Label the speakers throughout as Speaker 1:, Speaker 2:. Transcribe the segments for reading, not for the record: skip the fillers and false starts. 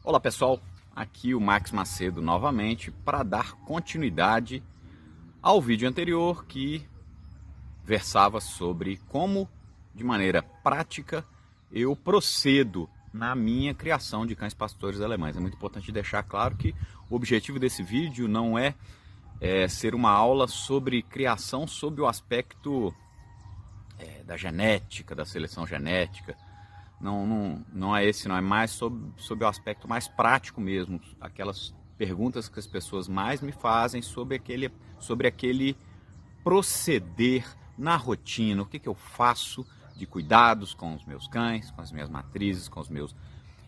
Speaker 1: Olá pessoal, aqui o Max Macedo novamente para dar continuidade ao vídeo anterior que versava sobre como, de maneira prática, eu procedo na minha criação de cães pastores alemães. É muito importante deixar claro que o objetivo desse vídeo não é ser uma aula sobre criação sob o aspecto da genética, da seleção genética. Não é esse, não é mais sobre o aspecto mais prático mesmo, aquelas perguntas que as pessoas mais me fazem sobre aquele proceder na rotina, o que eu faço de cuidados com os meus cães, com as minhas matrizes, com os meus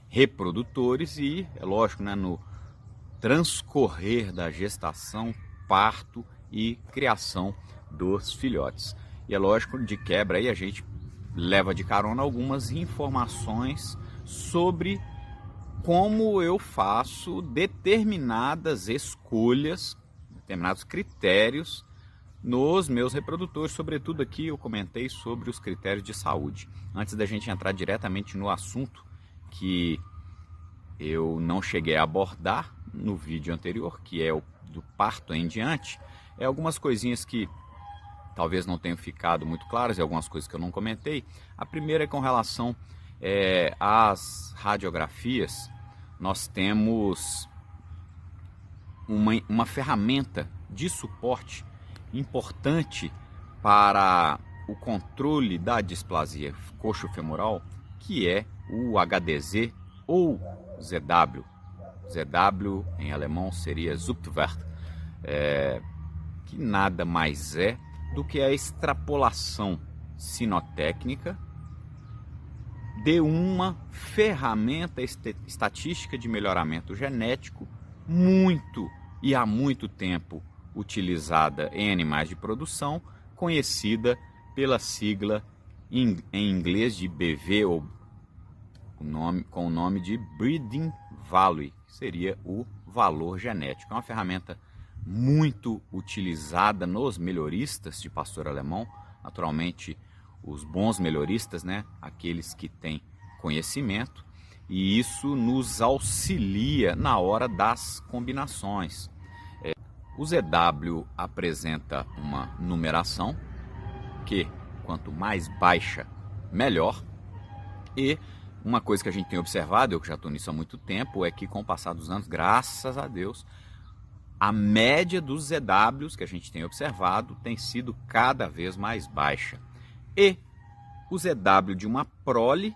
Speaker 1: reprodutores e, é lógico, né, no transcorrer da gestação, parto e criação dos filhotes. E é lógico, de quebra aí a gente leva de carona algumas informações sobre como eu faço determinadas escolhas, determinados critérios nos meus reprodutores. Sobretudo aqui eu comentei sobre os critérios de saúde. Antes da gente entrar diretamente no assunto que eu não cheguei a abordar no vídeo anterior, que é o do parto em diante, algumas coisinhas que talvez não tenham ficado muito claras e algumas coisas que eu não comentei. A primeira é com relação às radiografias. Nós temos uma ferramenta de suporte importante para o controle da displasia coxofemoral, que é o HDZ ou ZW. ZW em alemão seria Zupfwert, que nada mais é do que a extrapolação sinotécnica de uma ferramenta estatística de melhoramento genético há muito tempo utilizada em animais de produção, conhecida pela sigla em inglês de BV, ou com o nome de Breeding Value, que seria o valor genético. É uma ferramenta muito utilizada nos melhoristas de pastor alemão, naturalmente os bons melhoristas, né? Aqueles que têm conhecimento, e isso nos auxilia na hora das combinações. O ZW apresenta uma numeração que, quanto mais baixa, melhor. E uma coisa que a gente tem observado, eu que já estou nisso há muito tempo, é que com o passar dos anos, graças a Deus, a média dos ZWs que a gente tem observado tem sido cada vez mais baixa. E o ZW de uma prole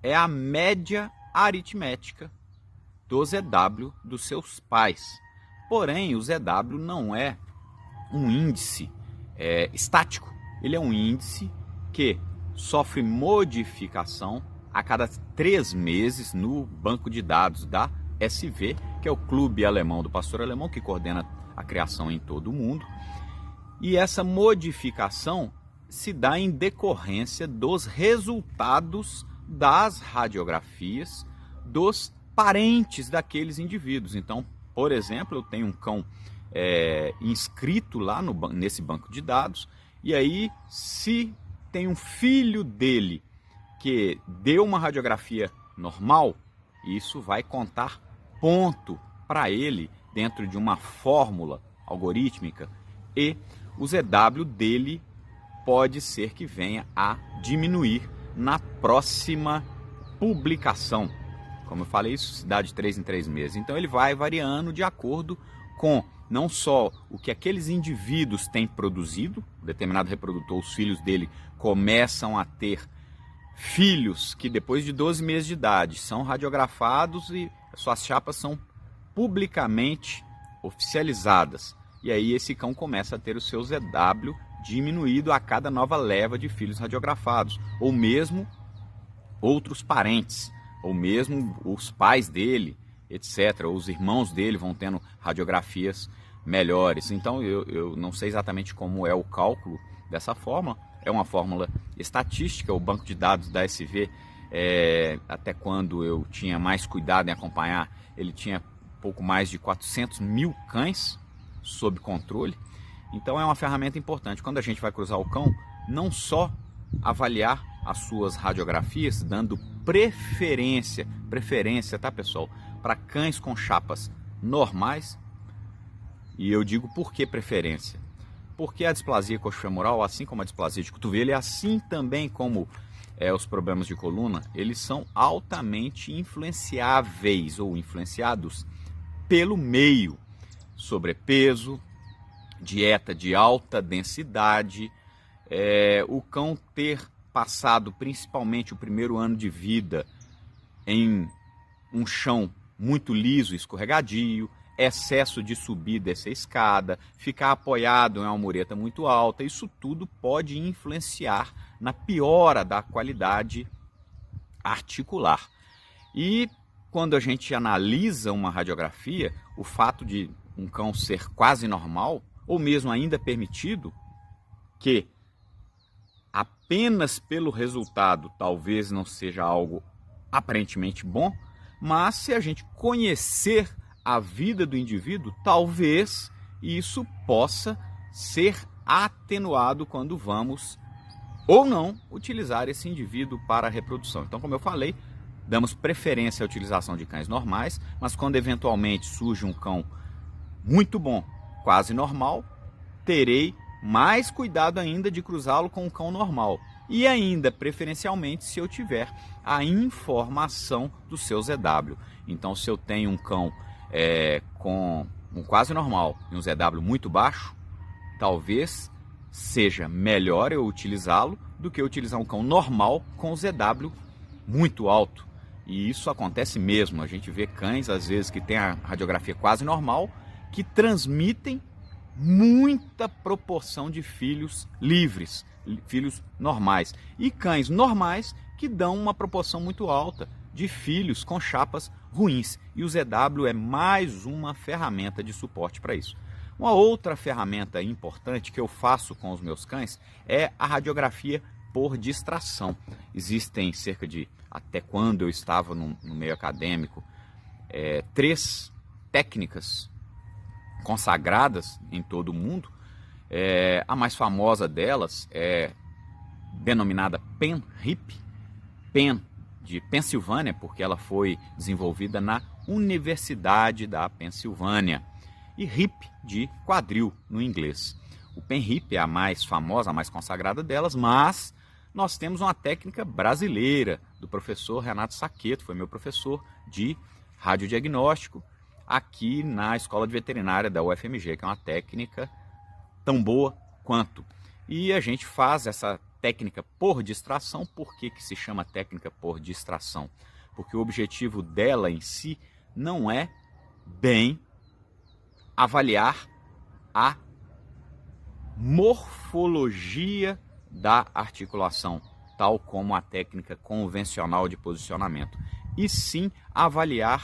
Speaker 1: é a média aritmética do ZW dos seus pais. Porém, o ZW não é um índice estático. Ele é um índice que sofre modificação a cada 3 meses no banco de dados da SV, que é o Clube Alemão do Pastor Alemão, que coordena a criação em todo o mundo. E essa modificação se dá em decorrência dos resultados das radiografias dos parentes daqueles indivíduos. Então, por exemplo, eu tenho um cão inscrito lá nesse banco de dados, e aí se tem um filho dele que deu uma radiografia normal, isso vai contar ponto para ele dentro de uma fórmula algorítmica, e o ZW dele pode ser que venha a diminuir na próxima publicação. Como eu falei, isso se dá de 3 em 3 meses. Então ele vai variando de acordo com não só o que aqueles indivíduos têm produzido, determinado reprodutor, os filhos dele começam a ter filhos que depois de 12 meses de idade são radiografados e suas chapas são publicamente oficializadas. E aí esse cão começa a ter o seu ZW diminuído a cada nova leva de filhos radiografados, ou mesmo outros parentes, ou mesmo os pais dele, etc. Ou os irmãos dele vão tendo radiografias melhores. Então eu não sei exatamente como é o cálculo dessa fórmula. É uma fórmula estatística. O banco de dados da SV, até quando eu tinha mais cuidado em acompanhar, ele tinha pouco mais de 400 mil cães sob controle. Então é uma ferramenta importante. Quando a gente vai cruzar o cão, não só avaliar as suas radiografias, dando preferência, tá, pessoal, para cães com chapas normais. E eu digo por que preferência? Porque a displasia coxofemoral, assim como a displasia de cotovelo, e assim também como os problemas de coluna, eles são altamente influenciáveis ou influenciados pelo meio. Sobrepeso, dieta de alta densidade, o cão ter passado principalmente o primeiro ano de vida em um chão muito liso, escorregadio, excesso de subir e descer escada, ficar apoiado em uma mureta muito alta, isso tudo pode influenciar na piora da qualidade articular. E quando a gente analisa uma radiografia, o fato de um cão ser quase normal, ou mesmo ainda permitido, que apenas pelo resultado talvez não seja algo aparentemente bom, mas se a gente conhecer a vida do indivíduo, talvez isso possa ser atenuado quando vamos ou não utilizar esse indivíduo para a reprodução. Então, como eu falei, damos preferência à utilização de cães normais, mas quando eventualmente surge um cão muito bom, quase normal, terei mais cuidado ainda de cruzá-lo com um cão normal. E ainda, preferencialmente, se eu tiver a informação do seu ZW. Então, se eu tenho um cão com um quase normal e um ZW muito baixo, talvez seja melhor eu utilizá-lo do que utilizar um cão normal com ZW muito alto. E isso acontece mesmo. A gente vê cães, às vezes, que tem a radiografia quase normal, que transmitem muita proporção de filhos livres, filhos normais. E cães normais que dão uma proporção muito alta de filhos com chapas ruins. E o ZW é mais uma ferramenta de suporte para isso. Uma outra ferramenta importante que eu faço com os meus cães é a radiografia por distração. Existem cerca de, até quando eu estava no meio acadêmico, 3 técnicas consagradas em todo o mundo. A mais famosa delas é denominada PEN-RIP, PEN de Pensilvânia, porque ela foi desenvolvida na Universidade da Pensilvânia, e RIP de quadril no inglês. O PEN-RIP é a mais famosa, a mais consagrada delas, mas nós temos uma técnica brasileira do professor Renato Saqueto, foi meu professor de radiodiagnóstico aqui na Escola de Veterinária da UFMG, que é uma técnica tão boa quanto. E a gente faz essa técnica por distração. Por que se chama técnica por distração? Porque o objetivo dela em si não é bem avaliar a morfologia da articulação, tal como a técnica convencional de posicionamento, e sim avaliar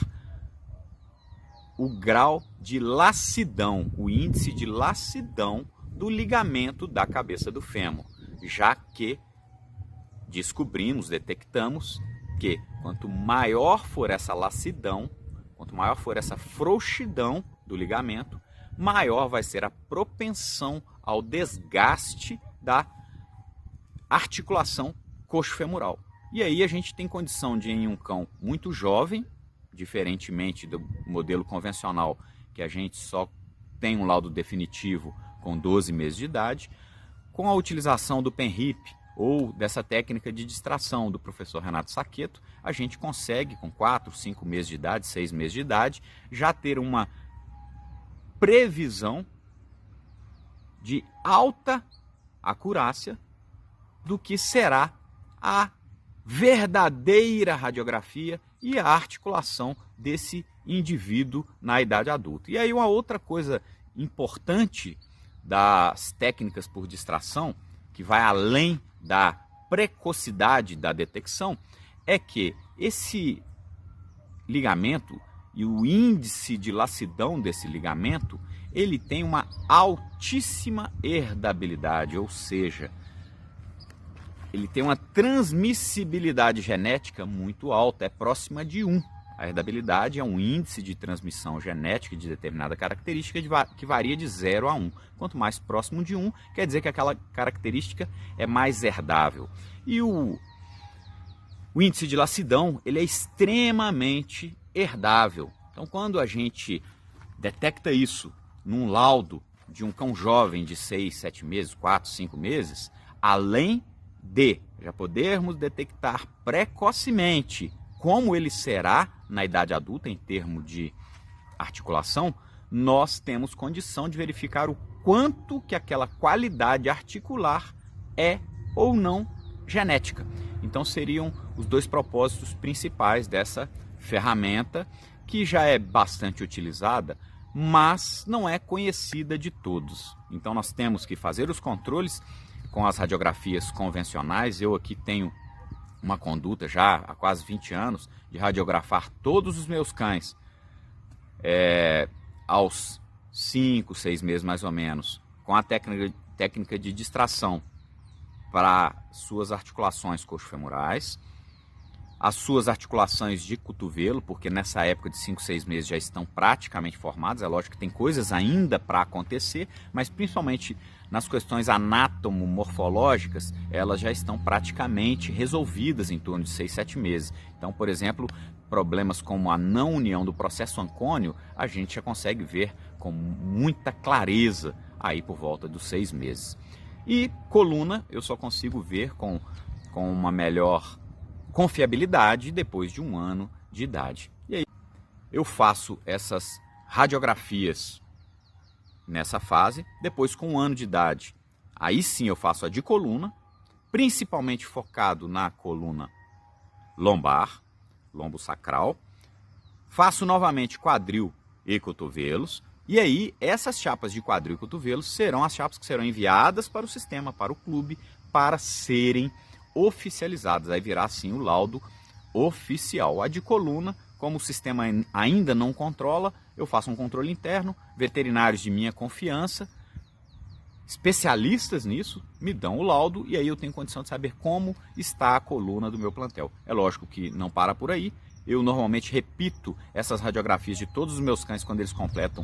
Speaker 1: o grau de lassidão, o índice de lassidão do ligamento da cabeça do fêmur, já que detectamos que quanto maior for essa lassidão, quanto maior for essa frouxidão do ligamento, maior vai ser a propensão ao desgaste da articulação coxofemoral. E aí a gente tem condição de, em um cão muito jovem, diferentemente do modelo convencional, que a gente só tem um laudo definitivo com 12 meses de idade, com a utilização do PEN-RIP ou dessa técnica de distração do professor Renato Saqueto, a gente consegue, com 4, 5 meses de idade, 6 meses de idade, já ter uma previsão de alta acurácia do que será a verdadeira radiografia e a articulação desse indivíduo na idade adulta. E aí uma outra coisa importante das técnicas por distração, que vai além da precocidade da detecção, é que esse ligamento e o índice de lassidão desse ligamento, ele tem uma altíssima herdabilidade, ou seja, ele tem uma transmissibilidade genética muito alta, é próxima de 1. A herdabilidade é um índice de transmissão genética de determinada característica que varia de 0 a 1. Quanto mais próximo de 1, quer dizer que aquela característica é mais herdável. E o O índice de lassidão ele é extremamente herdável. Então, quando a gente detecta isso num laudo de um cão jovem de 6, 7 meses, 4, 5 meses, além de já podermos detectar precocemente como ele será na idade adulta em termos de articulação, nós temos condição de verificar o quanto que aquela qualidade articular é ou não genética. Então seriam os dois propósitos principais dessa ferramenta, que já é bastante utilizada, mas não é conhecida de todos. Então nós temos que fazer os controles com as radiografias convencionais. Eu aqui tenho uma conduta já há quase 20 anos de radiografar todos os meus cães aos 5, 6 meses mais ou menos, com a técnica de distração para suas articulações coxofemorais, as suas articulações de cotovelo, porque nessa época de 5, 6 meses já estão praticamente formadas. É lógico que tem coisas ainda para acontecer, mas principalmente nas questões anatomomorfológicas, elas já estão praticamente resolvidas em torno de 6, 7 meses. Então, por exemplo, problemas como a não união do processo ancônio, a gente já consegue ver com muita clareza aí por volta dos 6 meses. E coluna eu só consigo ver com uma melhor confiabilidade depois de 1 ano de idade. E aí eu faço essas radiografias nessa fase, depois com 1 ano de idade. Aí sim eu faço a de coluna, principalmente focado na coluna lombar, lombo sacral. Faço novamente quadril e cotovelos. E aí essas chapas de quadril e cotovelos serão as chapas que serão enviadas para o sistema, para o clube, para serem oficializadas. Aí virá sim o laudo oficial. A de coluna, como o sistema ainda não controla, eu faço um controle interno, veterinários de minha confiança, especialistas nisso, me dão o laudo e aí eu tenho condição de saber como está a coluna do meu plantel. É lógico que não para por aí. Eu normalmente repito essas radiografias de todos os meus cães quando eles completam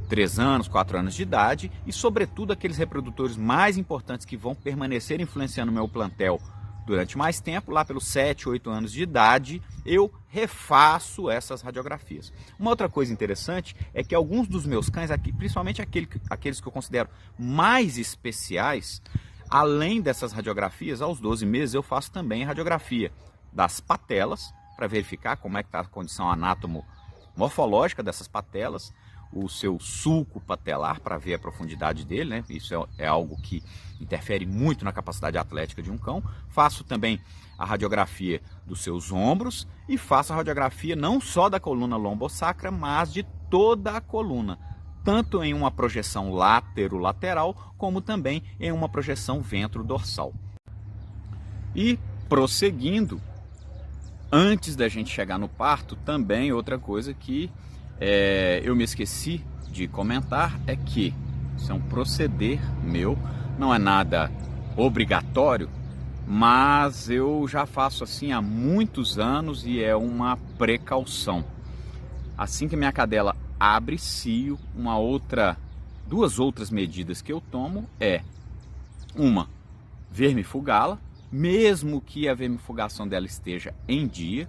Speaker 1: 3 anos, 4 anos de idade, e sobretudo aqueles reprodutores mais importantes que vão permanecer influenciando o meu plantel durante mais tempo, lá pelos 7, 8 anos de idade, eu refaço essas radiografias. Uma outra coisa interessante é que alguns dos meus cães, principalmente aqueles que eu considero mais especiais, além dessas radiografias, aos 12 meses eu faço também a radiografia das patelas, para verificar como é que está a condição anatomomorfológica dessas patelas, o seu sulco patelar, para ver a profundidade dele, né? Isso é algo que interfere muito na capacidade atlética de um cão. Faço também a radiografia dos seus ombros e faço a radiografia não só da coluna lombosacra, mas de toda a coluna, tanto em uma projeção látero-lateral, como também em uma projeção ventro-dorsal. E prosseguindo, antes da gente chegar no parto, também outra coisa que eu me esqueci de comentar é que isso é um proceder meu, não é nada obrigatório, mas eu já faço assim há muitos anos e é uma precaução. Assim que minha cadela abre cio, duas outras medidas que eu tomo é uma, vermifugá-la, mesmo que a vermifugação dela esteja em dia,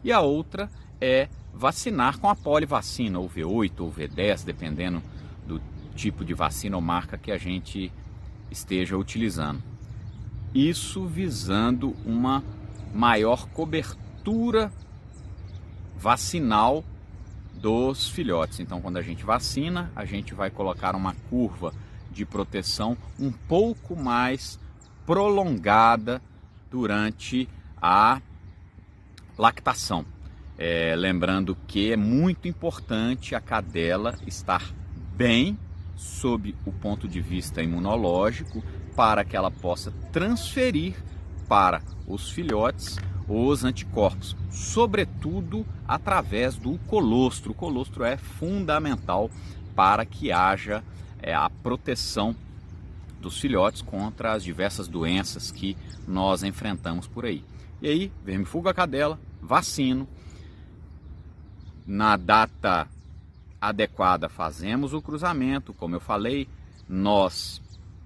Speaker 1: e a outra é vacinar com a polivacina, ou V8 ou V10, dependendo do tipo de vacina ou marca que a gente esteja utilizando. Isso visando uma maior cobertura vacinal dos filhotes. Então, quando a gente vacina, a gente vai colocar uma curva de proteção um pouco mais prolongada durante a lactação. Lembrando que é muito importante a cadela estar bem sob o ponto de vista imunológico para que ela possa transferir para os filhotes os anticorpos, sobretudo através do colostro. O colostro é fundamental para que haja a proteção dos filhotes contra as diversas doenças que nós enfrentamos por aí. E aí, vermifugo a cadela, vacino. Na data adequada fazemos o cruzamento, como eu falei. Nós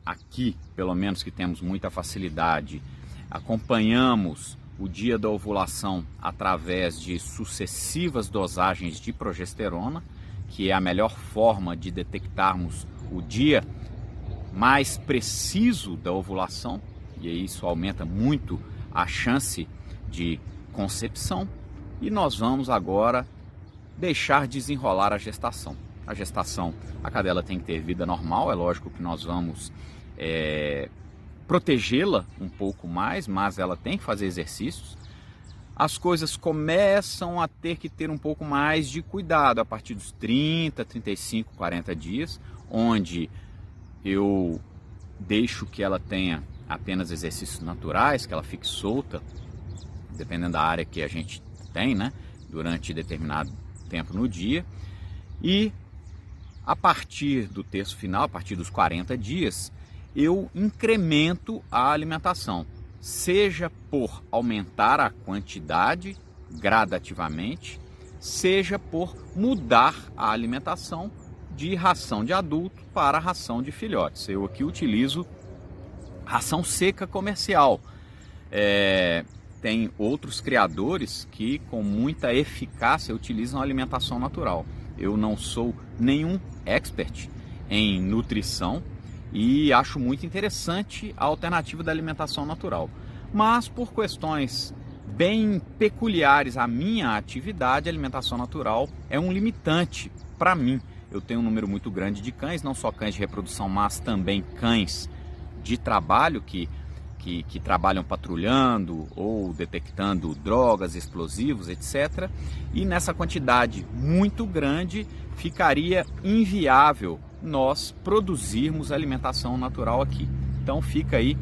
Speaker 1: aqui, pelo menos que temos muita facilidade, acompanhamos o dia da ovulação através de sucessivas dosagens de progesterona, que é a melhor forma de detectarmos o dia mais preciso da ovulação, e aí isso aumenta muito a chance de concepção. E nós vamos agora deixar desenrolar a gestação. A gestação, a cadela tem que ter vida normal, é lógico que nós vamos protegê-la um pouco mais, mas ela tem que fazer exercícios. As coisas começam a ter que ter um pouco mais de cuidado a partir dos 30, 35, 40 dias, onde eu deixo que ela tenha apenas exercícios naturais, que ela fique solta, dependendo da área que a gente tem, né, durante determinado tempo no dia. E a partir do terço final, a partir dos 40 dias, eu incremento a alimentação, seja por aumentar a quantidade gradativamente, seja por mudar a alimentação de ração de adulto para ração de filhotes. Eu aqui utilizo ração seca comercial. Tem outros criadores que com muita eficácia utilizam a alimentação natural. Eu não sou nenhum expert em nutrição e acho muito interessante a alternativa da alimentação natural. Mas por questões bem peculiares à minha atividade, a alimentação natural é um limitante para mim. Eu tenho um número muito grande de cães, não só cães de reprodução, mas também cães de trabalho que trabalham patrulhando ou detectando drogas, explosivos, etc. E nessa quantidade muito grande ficaria inviável nós produzirmos alimentação natural aqui. Então fica aí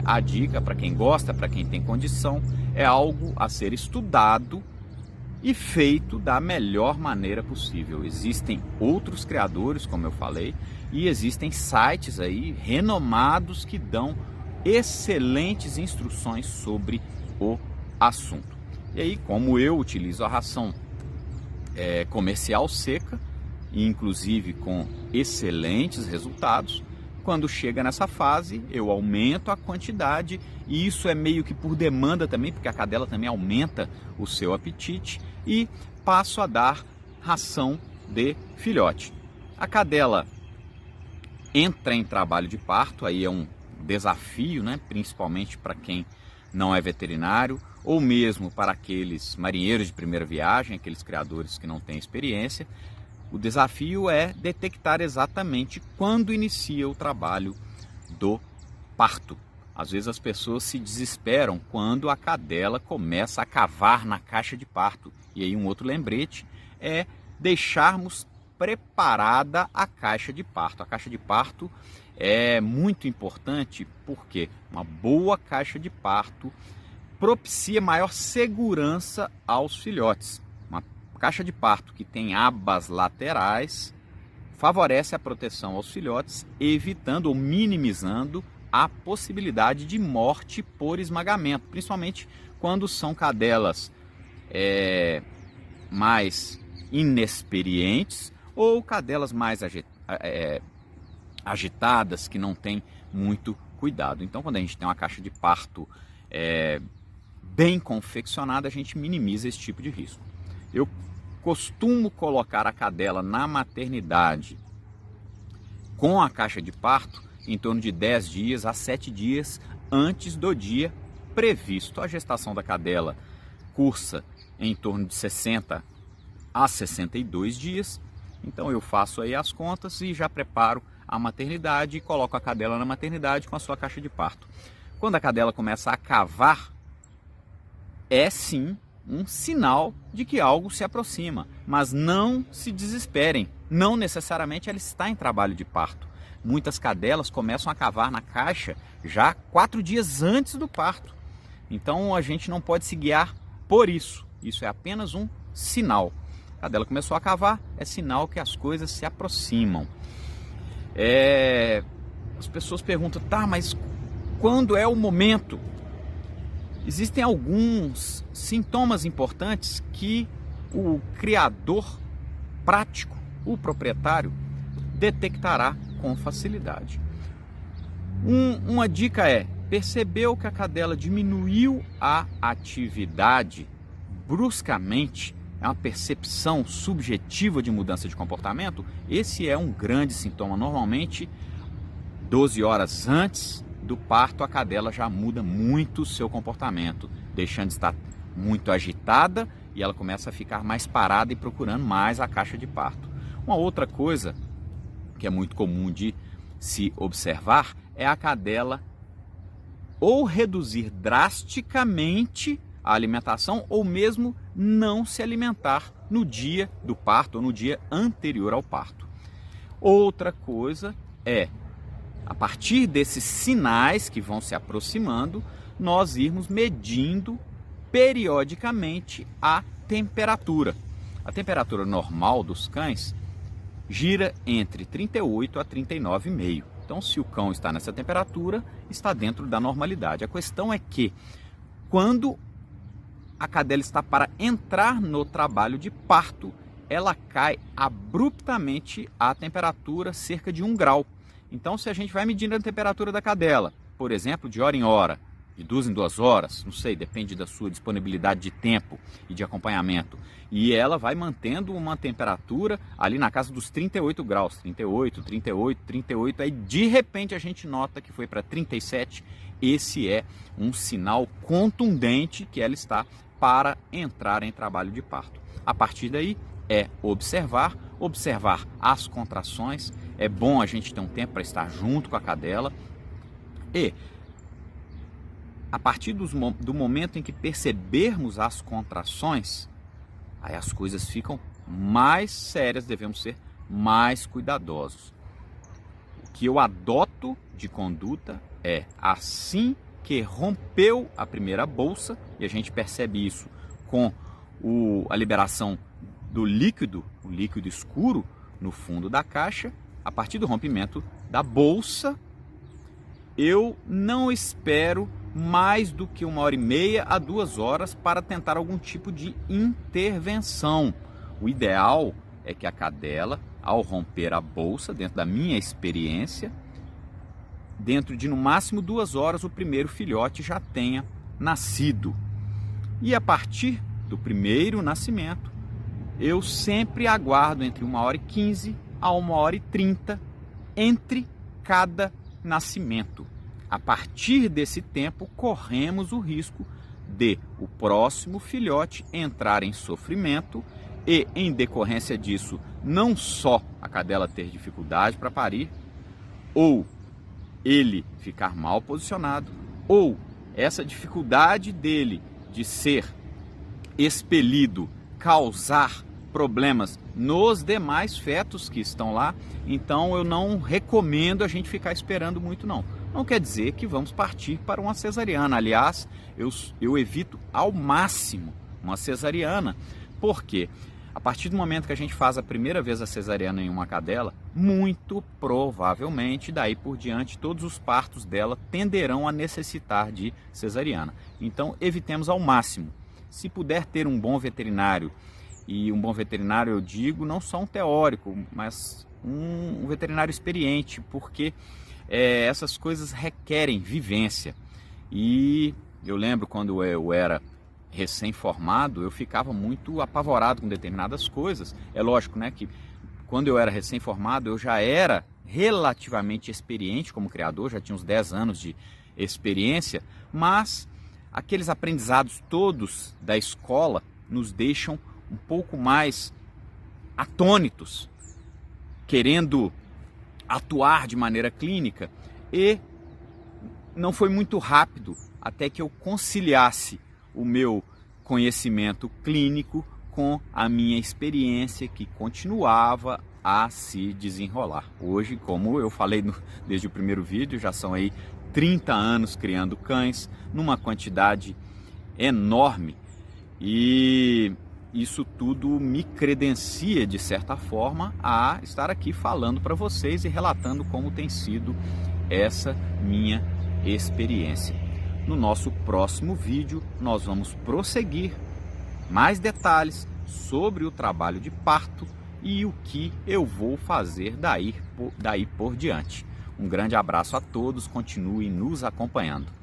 Speaker 1: a dica para quem gosta, para quem tem condição, é algo a ser estudado e feito da melhor maneira possível. Existem outros criadores, como eu falei, e existem sites aí renomados que dão excelentes instruções sobre o assunto. E aí, como eu utilizo a ração comercial seca, inclusive com excelentes resultados, quando chega nessa fase eu aumento a quantidade, e isso é meio que por demanda também, porque a cadela também aumenta o seu apetite, e passo a dar ração de filhote. A cadela entra em trabalho de parto, aí é um desafio, né? Principalmente para quem não é veterinário, ou mesmo para aqueles marinheiros de primeira viagem, aqueles criadores que não têm experiência. O desafio é detectar exatamente quando inicia o trabalho do parto. Às vezes as pessoas se desesperam quando a cadela começa a cavar na caixa de parto. E aí um outro lembrete é deixarmos preparada a caixa de parto. A caixa de parto é muito importante porque uma boa caixa de parto propicia maior segurança aos filhotes. Uma caixa de parto que tem abas laterais favorece a proteção aos filhotes, evitando ou minimizando a possibilidade de morte por esmagamento, principalmente quando são cadelas mais inexperientes ou cadelas mais agitadas, que não têm muito cuidado. Então, quando a gente tem uma caixa de parto bem confeccionada, a gente minimiza esse tipo de risco. Eu costumo colocar a cadela na maternidade com a caixa de parto em torno de 10 dias a 7 dias antes do dia previsto. A gestação da cadela cursa em torno de 60 a 62 dias. Então eu faço aí as contas e já preparo a maternidade e coloco a cadela na maternidade com a sua caixa de parto. Quando a cadela começa a cavar, é sim um sinal de que algo se aproxima, mas não se desesperem, não necessariamente ela está em trabalho de parto. Muitas cadelas começam a cavar na caixa já 4 dias antes do parto. Então a gente não pode se guiar por isso. Isso é apenas um sinal. A cadela começou a cavar, é sinal que as coisas se aproximam. As pessoas perguntam, tá, mas quando é o momento? Existem alguns sintomas importantes que o criador prático, o proprietário, detectará com facilidade. Uma dica é Percebeu que a cadela diminuiu a atividade bruscamente, é uma percepção subjetiva de mudança de comportamento? Esse é um grande sintoma. Normalmente, 12 horas antes do parto, a cadela já muda muito o seu comportamento, deixando de estar muito agitada e ela começa a ficar mais parada e procurando mais a caixa de parto. Uma outra coisa que é muito comum de se observar é a cadela ou reduzir drasticamente a alimentação ou mesmo não se alimentar no dia do parto ou no dia anterior ao parto. Outra coisa é, a partir desses sinais que vão se aproximando, nós irmos medindo periodicamente a temperatura. A temperatura normal dos cães gira entre 38 a 39,5. Então, se o cão está nessa temperatura, está dentro da normalidade. A questão é que, quando a cadela está para entrar no trabalho de parto, ela cai abruptamente a temperatura cerca de 1 grau. Então, se a gente vai medindo a temperatura da cadela, por exemplo, de hora em hora, de 2 em 2 horas, não sei, depende da sua disponibilidade de tempo e de acompanhamento, e ela vai mantendo uma temperatura ali na casa dos 38 graus, 38, 38, 38, aí de repente a gente nota que foi para 37, esse é um sinal contundente que ela está para entrar em trabalho de parto. A partir daí é observar as contrações, é bom a gente ter um tempo para estar junto com a cadela e a partir do momento em que percebermos as contrações, aí as coisas ficam mais sérias, devemos ser mais cuidadosos. O que eu adoto de conduta é, assim que rompeu a primeira bolsa, e a gente percebe isso com a liberação do líquido, o líquido escuro no fundo da caixa, a partir do rompimento da bolsa, eu não espero mais do que 1h30 a 2 horas para tentar algum tipo de intervenção. O ideal é que a cadela, ao romper a bolsa, dentro da minha experiência, dentro de no máximo 2 horas o primeiro filhote já tenha nascido. E a partir do primeiro nascimento, eu sempre aguardo entre 1h15 a 1h30 entre cada nascimento. A partir desse tempo, corremos o risco de o próximo filhote entrar em sofrimento e, em decorrência disso, não só a cadela ter dificuldade para parir, ou ele ficar mal posicionado, ou essa dificuldade dele de ser expelido causar problemas nos demais fetos que estão lá. Então eu não recomendo a gente ficar esperando muito não. Não quer dizer que vamos partir para uma cesariana. Aliás, eu evito ao máximo uma cesariana, porque a partir do momento que a gente faz a primeira vez a cesariana em uma cadela, muito provavelmente daí por diante todos os partos dela tenderão a necessitar de cesariana. Então evitemos ao máximo. Se puder ter um bom veterinário, e um bom veterinário eu digo não só um teórico, mas um veterinário experiente, porque essas coisas requerem vivência. E eu lembro quando eu era recém-formado, eu ficava muito apavorado com determinadas coisas. É lógico, né, que quando eu era recém-formado eu já era relativamente experiente como criador, já tinha uns 10 anos de experiência, mas aqueles aprendizados todos da escola nos deixam um pouco mais atônitos, querendo atuar de maneira clínica, e não foi muito rápido até que eu conciliasse o meu conhecimento clínico com a minha experiência, que continuava a se desenrolar. Hoje, como eu falei desde o primeiro vídeo, já são aí 30 anos criando cães, numa quantidade enorme, e isso tudo me credencia, de certa forma, a estar aqui falando para vocês e relatando como tem sido essa minha experiência. No nosso próximo vídeo, nós vamos prosseguir mais detalhes sobre o trabalho de parto e o que eu vou fazer daí por diante. Um grande abraço a todos, continuem nos acompanhando.